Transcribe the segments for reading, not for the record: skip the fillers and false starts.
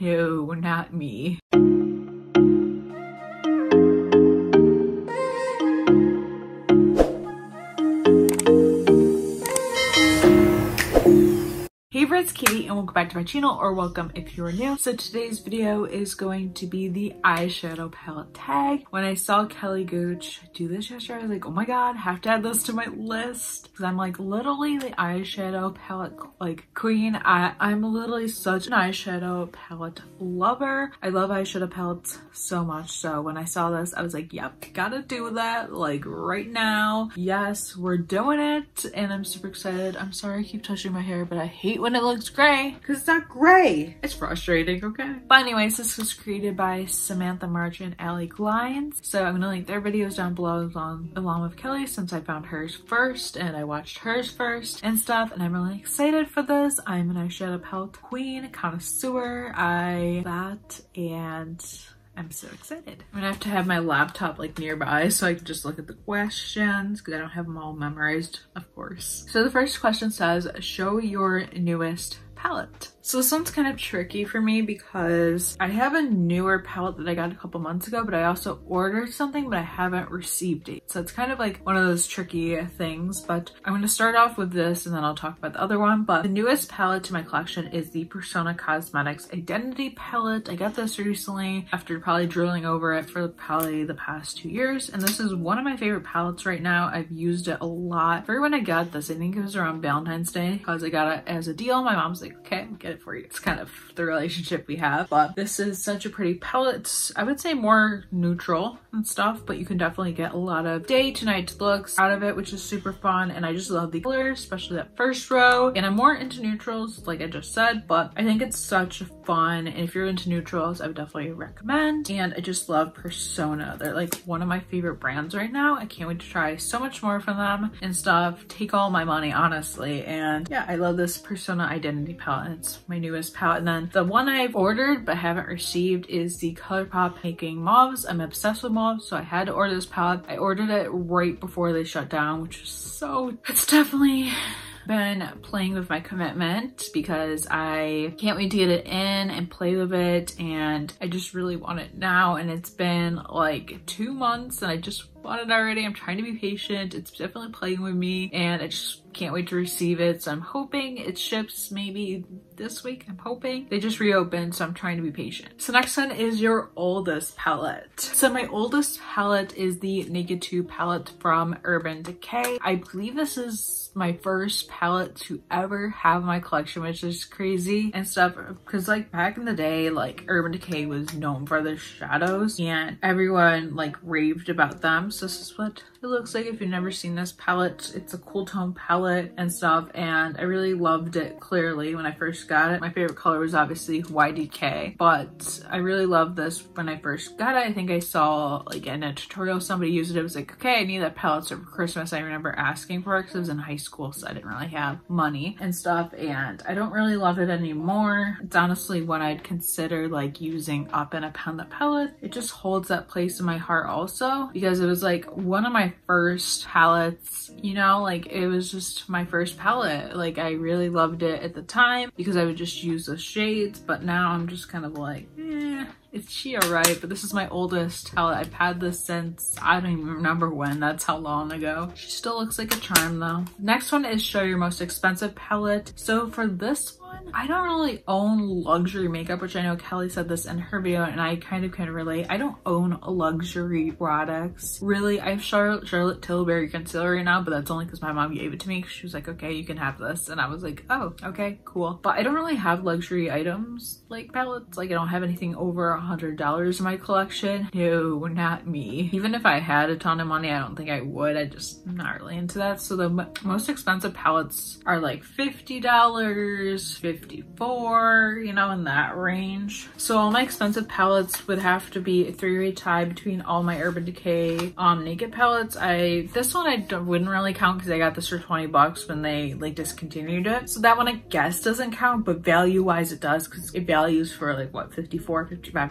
No, not me. Hey everyone, it's Katie and welcome back to my channel, or welcome if you are new. So today's video is going to be the eyeshadow palette tag. When I saw Kelly Gooch do this yesterday, I was like, oh my god, I have to add this to my list. Because I'm like literally the eyeshadow palette like queen. I'm literally such an eyeshadow palette lover. I love eyeshadow palettes so much. So when I saw this, I was like, yep, gotta do that like right now. Yes, we're doing it and I'm super excited. I'm sorry I keep touching my hair, but I hate when it looks gray because it's not gray. It's frustrating, okay? But anyways, this was created by Samantha March and Allie Glines. So I'm gonna link their videos down below along with Kelly, since I found hers first and I watched hers first and stuff, and I'm really excited for this. I'm an eyeshadow palette queen, connoisseur, and I'm so excited. I'm gonna have to have my laptop like nearby so I can just look at the questions because I don't have them all memorized, of course. So the first question says, show your newest palette. So this one's kind of tricky for me because I have a newer palette that I got a couple months ago, but I also ordered something but I haven't received it. So it's kind of like one of those tricky things, but I'm going to start off with this and then I'll talk about the other one. But the newest palette to my collection is the Persona Cosmetics Identity palette. I got this recently after probably drilling over it for probably the past 2 years, and this is one of my favorite palettes right now. I've used it a lot. For when I got this, I think it was around Valentine's Day because I got it as a deal. My mom's like, okay, I'll get it for you. It's kind of the relationship we have, but this is such a pretty palette. It's, I would say, more neutral and stuff, but you can definitely get a lot of day to night looks out of it, which is super fun. And I just love the colors, especially that first row. And I'm more into neutrals, like I just said, but I think it's such fun. And if you're into neutrals, I would definitely recommend. And I just love Persona. They're like one of my favorite brands right now. I can't wait to try so much more from them and stuff. Take all my money, honestly. And yeah, I love this Persona Identity palette. It's my newest palette. And then the one I've ordered but haven't received is the ColourPop Making Mauves. I'm obsessed with mauves, so I had to order this palette. I ordered it right before they shut down, which is so, it's definitely been playing with my commitment because I can't wait to get it in and play with it, and I just really want it now. And it's been like 2 months and I just want it already. I'm trying to be patient. It's definitely playing with me and I just can't wait to receive it. So I'm hoping it ships maybe this week. I'm hoping. They just reopened, so I'm trying to be patient. So next one is your oldest palette. So my oldest palette is the Naked 2 palette from Urban Decay. I believe this is my first palette to ever have in my collection, which is crazy and stuff, because like back in the day, like Urban Decay was known for their shadows and everyone like raved about them. So this is what it looks like if you've never seen this palette. It's a cool tone palette and stuff, and I really loved it clearly when I first got it. My favorite color was obviously YDK, but I really loved this when I first got it. I think I saw like in a tutorial somebody used it. It was like, okay, I need that palette for Christmas. I remember asking for it because I was in high school, so I didn't really have money and stuff, and I don't really love it anymore. It's honestly what I'd consider like using up in a palette. It just holds that place in my heart also because it was like one of my first palettes, you know, like it was just my first palette. Like I really loved it at the time because I would just use those shades, but now I'm just kind of like, it's she alright, but this is my oldest palette. I've had this since I don't even remember when. That's how long ago. She still looks like a charm though. Next one is show your most expensive palette. So for this one, I don't really own luxury makeup, which I know Kelly said this in her video and I kind of relate. I don't own luxury products. Really, I have Charlotte Tilbury concealer right now, but that's only because my mom gave it to me. She was like, okay, you can have this. And I was like, oh, okay, cool. But I don't really have luxury items like palettes. Like I don't have anything over $100 in my collection. No, not me. Even if I had a ton of money, I don't think I would. I'm not really into that. So the most expensive palettes are like $50, $54, you know, in that range. So all my expensive palettes would have to be a three-way tie between all my Urban Decay Naked palettes. This one I wouldn't really count because I got this for 20 bucks when they like discontinued it. So that one I guess doesn't count, but value wise it does because it values for like what, $54, $55.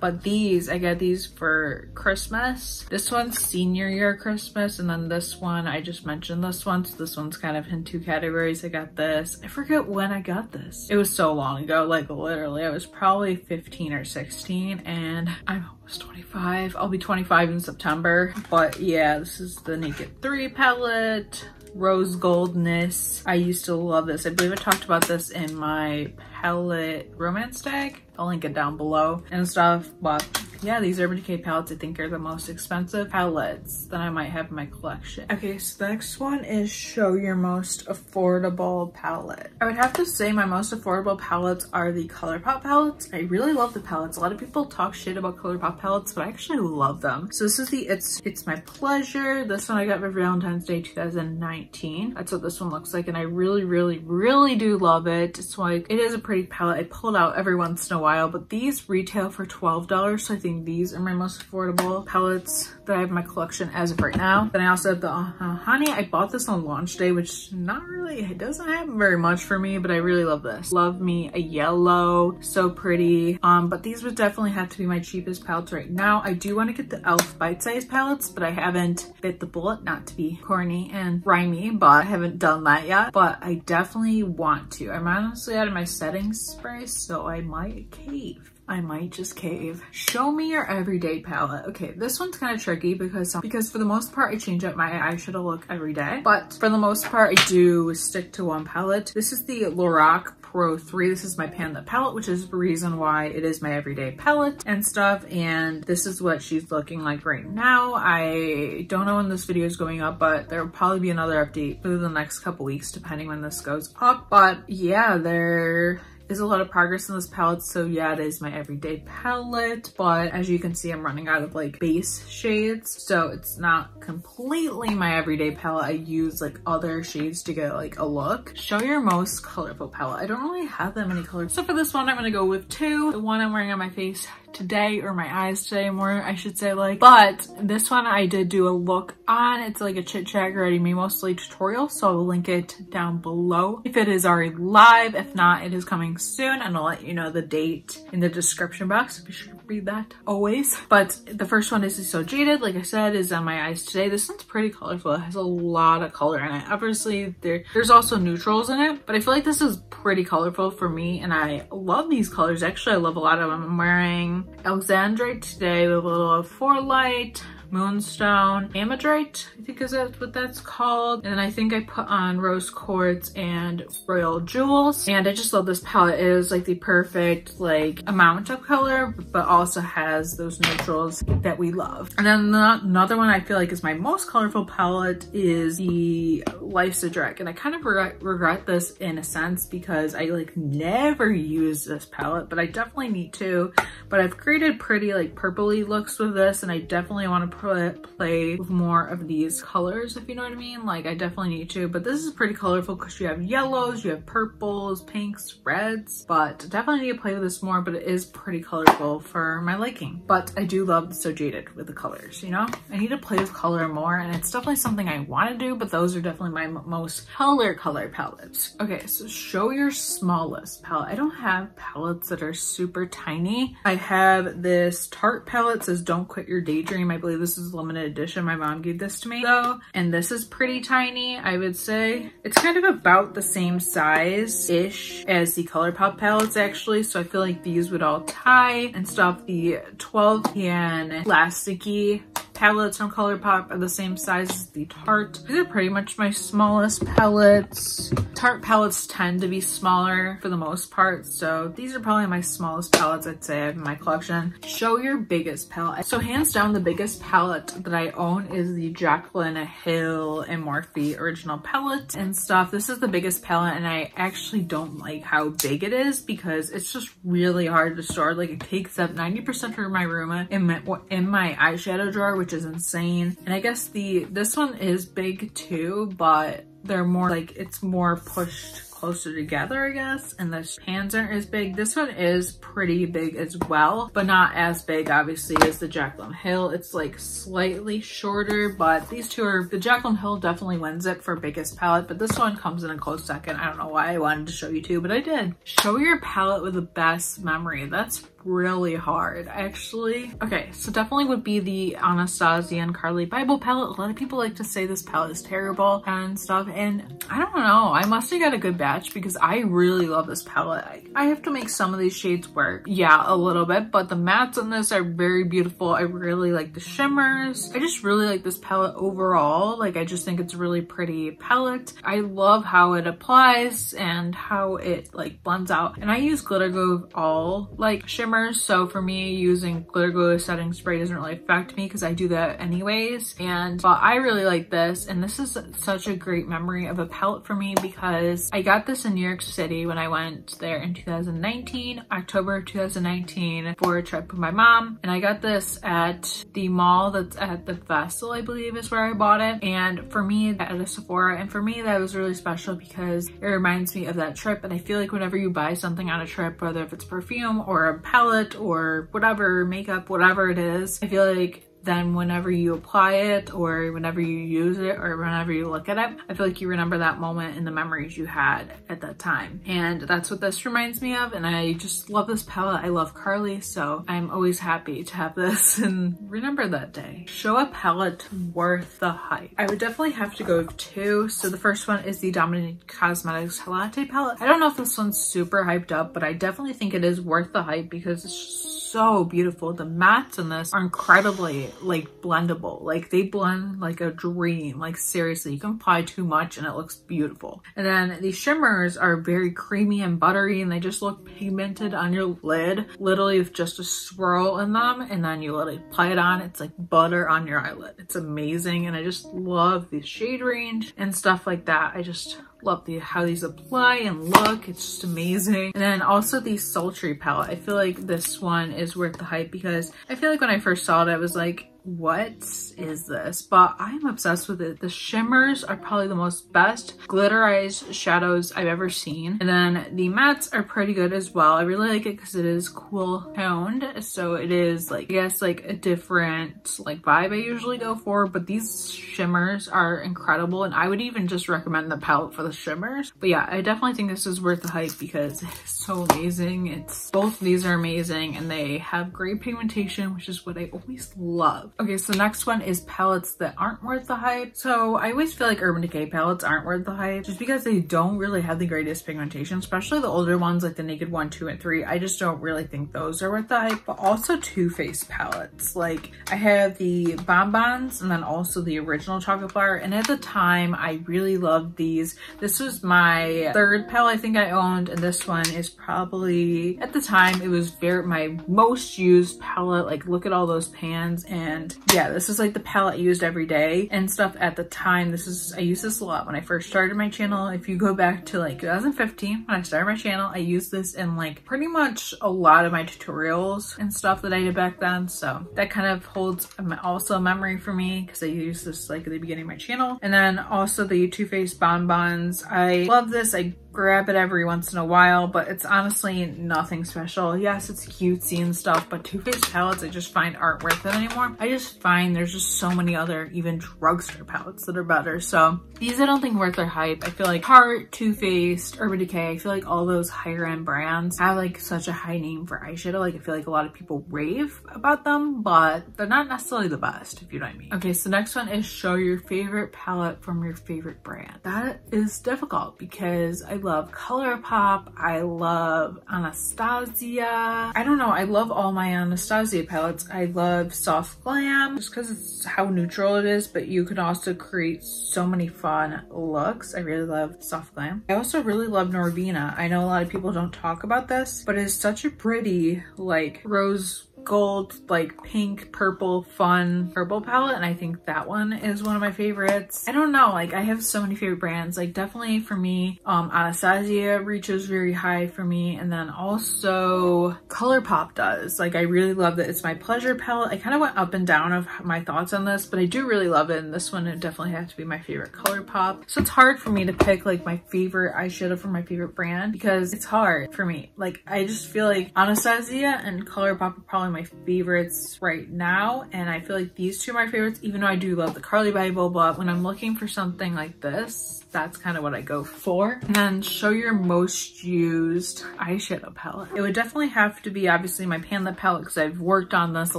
But these, I got these for Christmas. This one's senior year Christmas, and then this one, I just mentioned this one. So this one's kind of in two categories. I got this. I forget when I got this? It was so long ago, like literally I was probably 15 or 16 and I'm almost 25. I'll be 25 in September. But yeah, this is the Naked 3 palette. Rose Goldness. I used to love this. I believe I talked about this in my palette romance tag. I'll link it down below and stuff. But yeah, these Urban Decay palettes I think are the most expensive palettes that I might have in my collection. Okay, so the next one is show your most affordable palette. I would have to say my most affordable palettes are the ColourPop palettes. I really love the palettes. A lot of people talk shit about ColourPop palettes, but I actually love them. So this is the It's My Pleasure. This one I got for Valentine's Day 2019. That's what this one looks like, and I really, really, really do love it. It's like, it is a pretty palette. I pull it out every once in a while, but these retail for $12, so I think these are my most affordable palettes that I have in my collection as of right now. Then I also have the Honey. I bought this on launch day, which not really, it doesn't happen very much for me, but I really love this. Love me a yellow, so pretty. But these would definitely have to be my cheapest palettes right now. I do want to get the e.l.f. bite-sized palettes, but I haven't bit the bullet, not to be corny and rhymey, but I haven't done that yet. But I definitely want to. I'm honestly out of my setting spray, so I might cave. I might just cave. Show me your everyday palette. Okay, this one's kind of tricky because for the most part I change up my eyeshadow look every day, but for the most part I do stick to one palette. This is the Lorac Pro 3. This is my Panda palette, which is the reason why it is my everyday palette and stuff, and this is what she's looking like right now. I don't know when this video is going up, but there will probably be another update for the next couple weeks depending when this goes up. But yeah, there is a lot of progress in this palette, so yeah, it is my everyday palette, but as you can see I'm running out of like base shades, so it's not completely my everyday palette. I use like other shades to get like a look. Show your most colorful palette. I don't really have that many colors, so for this one I'm gonna go with two. The one I'm wearing on my face today, or my eyes today more I should say, like, but this one I did do a look on. It's like a chit chat ready me mostly tutorial, so I will link it down below if it is already live. If not, it is coming soon, and I'll let you know the date in the description box. Be sure to read that always. But the first one is So Jaded, like I said, is on my eyes today. This one's pretty colorful. It has a lot of color in it. Obviously there's also neutrals in it, but I feel like this is pretty colorful for me, and I love these colors. Actually, I love a lot of them. I'm wearing Alexandrite today with a little 4 light, Moonstone, Amadrite, I think is that what that's called. And then I think I put on Rose Quartz and Royal Jewels. And I just love this palette. It is like the perfect like amount of color, but also has those neutrals that we love. And then another one I feel like is my most colorful palette is the Life's a Drag. And I kind of regret this in a sense because I like never use this palette, but I definitely need to. But I've created pretty like purpley looks with this, and I definitely want to play with more of these colors, if you know what I mean. Like I definitely need to, but this is pretty colorful because you have yellows, you have purples, pinks, reds, but definitely need to play with this more. But it is pretty colorful for my liking. But I do love So Jaded with the colors, you know. I need to play with color more, and it's definitely something I want to do, but those are definitely my most color palettes. Okay, so show your smallest palette. I don't have palettes that are super tiny. I have this Tarte palette, says Don't Quit Your Daydream. I believe this is limited edition. My mom gave this to me though, and this is pretty tiny. I would say it's kind of about the same size ish as the ColourPop palettes actually, so I feel like these would all tie and stuff. The 12 pan plasticky palettes from ColourPop are the same size as the Tarte. These are pretty much my smallest palettes. Tarte palettes tend to be smaller for the most part, so these are probably my smallest palettes I'd say I have in my collection. Show your biggest palette. So hands down, the biggest palette that I own is the Jaclyn Hill and Morphe original palette and stuff. This is the biggest palette, and I actually don't like how big it is because it's just really hard to store. Like it takes up 90% of my room in my eyeshadow drawer, which is insane. And I guess this one is big too, but they're more like, it's more pushed closer together, I guess, and the pans aren't as big. This one is pretty big as well, but not as big obviously as the Jaclyn Hill. It's like slightly shorter, but these two are, the Jaclyn Hill definitely wins it for biggest palette, but this one comes in a close second. I don't know why I wanted to show you two, but I did. Show your palette with the best memory. That's really hard actually. Okay, so definitely would be the Anastasia and Carly Bible palette. A lot of people like to say this palette is terrible and stuff, and I don't know, I must have got a good batch catch because I really love this palette. I have to make some of these shades work. Yeah, a little bit, but the mattes on this are very beautiful. I really like the shimmers. I just really like this palette overall. Like, I just think it's a really pretty palette. I love how it applies and how it like blends out. And I use glitter glue with all like shimmers. So for me, using glitter glue setting spray doesn't really affect me because I do that anyways. But I really like this, and this is such a great memory of a palette for me because I got this in New York City when I went there in 2019, October 2019, for a trip with my mom. And I got this at the mall that's at the Vessel, I believe is where I bought it. And for me, at a Sephora, and for me that was really special because it reminds me of that trip. And I feel like whenever you buy something on a trip, whether if it's perfume or a palette or whatever, makeup, whatever it is, I feel like then whenever you apply it or whenever you use it or whenever you look at it, I feel like you remember that moment and the memories you had at that time. And that's what this reminds me of. And I just love this palette. I love Carly, so I'm always happy to have this and remember that day. Show a palette worth the hype. I would definitely have to go with two. So the first one is the Dominique Cosmetics Latte palette. I don't know if this one's super hyped up, but I definitely think it is worth the hype because it's so beautiful. The mattes in this are incredibly like blendable. Like they blend like a dream. Like seriously, you can apply too much and it looks beautiful. And then the shimmers are very creamy and buttery and they just look pigmented on your lid, literally with just a swirl in them. And then you literally apply it on, it's like butter on your eyelid. It's amazing. And I just love the shade range and stuff like that. I just love how these apply and look. It's just amazing. And then also the Sultry palette. I feel like this one is worth the hype because I feel like when I first saw it, I was like, what is this? But I'm obsessed with it. The shimmers are probably the most best glitterized shadows I've ever seen. And then the mattes are pretty good as well. I really like it because it is cool toned. So it is like, I guess like a different like vibe I usually go for, but these shimmers are incredible. And I would even just recommend the palette for the shimmers. But yeah, I definitely think this is worth the hype because it is so amazing. Both of these are amazing and they have great pigmentation, which is what I always love. Okay, so next one is palettes that aren't worth the hype. So I always feel like Urban Decay palettes aren't worth the hype just because they don't really have the greatest pigmentation, especially the older ones like the Naked 1, 2, and 3. I just don't really think those are worth the hype. But also Too Faced palettes. Like I have the Bonbons and then also the original chocolate bar. And at the time, I really loved these. This was my third palette I think I owned, and this one is probably, at the time, it was my most used palette. Like look at all those pans, and yeah, this is like the palette I used every day and stuff at the time. I used this a lot when I first started my channel. If you go back to like 2015 when I started my channel, I used this in like pretty much a lot of my tutorials and stuff that I did back then. So that kind of holds also a memory for me because I used this like at the beginning of my channel. And then also the Too Faced Bonbons. I love this. I grab it every once in a while, but it's honestly nothing special. Yes, it's cutesy and stuff, but Too Faced palettes I just find aren't worth it anymore. I just find there's just so many other even drugstore palettes that are better. So these I don't think worth their hype. I feel like Tarte, Too Faced, Urban Decay, I feel like all those higher end brands have like such a high name for eyeshadow. Like I feel like a lot of people rave about them, but they're not necessarily the best, if you know what I mean. Okay, so next one is show your favorite palette from your favorite brand. That is difficult because I love ColourPop. I love Anastasia. I don't know. I love all my Anastasia palettes. I love Soft Glam just because it's how neutral it is, but you can also create so many fun looks. I really love Soft Glam. I also really love Norvina. I know a lot of people don't talk about this, but it's such a pretty like rose gold, like pink, purple, fun purple palette, and I think that one is one of my favorites. I don't know, like I have so many favorite brands. Like definitely for me, Anastasia reaches very high for me, and then also ColourPop does. Like I really love that. It's my pleasure palette. I kind of went up and down of my thoughts on this, but I do really love it, and this one would definitely have to be my favorite ColourPop. So it's hard for me to pick like my favorite eyeshadow from my favorite brand because it's hard for me. Like I just feel like Anastasia and ColourPop are probably my favorites right now, and I feel like these two are my favorites, even though I do love the Carly Bible. But when I'm looking for something like this, that's kind of what I go for. And then show your most used eyeshadow palette. It would definitely have to be obviously my Pan Lip palette because I've worked on this a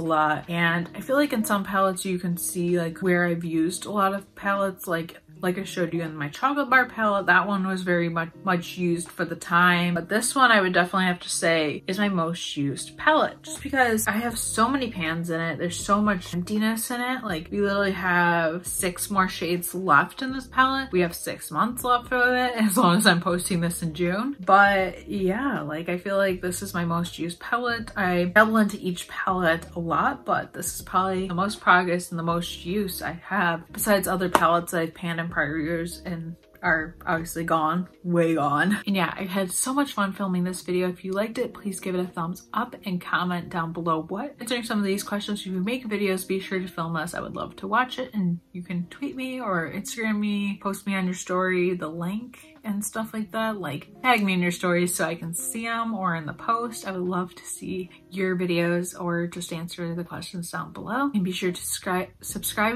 lot, and I feel like in some palettes you can see like where I've used a lot of palettes. Like Like I showed you in my chocolate bar palette, that one was very much used for the time. But this one I would definitely have to say is my most used palette, just because I have so many pans in it. There's so much emptiness in it. Like we literally have 6 more shades left in this palette. We have 6 months left of it, as long as I'm posting this in June. But yeah, like I feel like this is my most used palette. I dabble into each palette a lot, but this is probably the most progress and the most use I have, besides other palettes that I've panned in prior years and are obviously gone, way gone. And yeah, I had so much fun filming this video. If you liked it, please give it a thumbs up and comment down below what. Answering some of these questions, if you make videos, be sure to film this. I would love to watch it, and you can tweet me or Instagram me, post me on your story, the link and stuff like that. Like tag me in your stories so I can see them, or in the post. I would love to see your videos or just answer the questions down below. And be sure to subscribe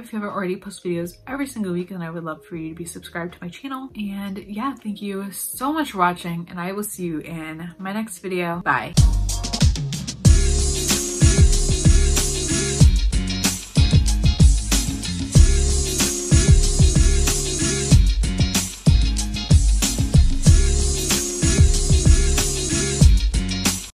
if you haven't already. Post videos every single week, and I would love for you to be subscribed to my channel. And yeah, thank you so much for watching, and I will see you in my next video. Bye.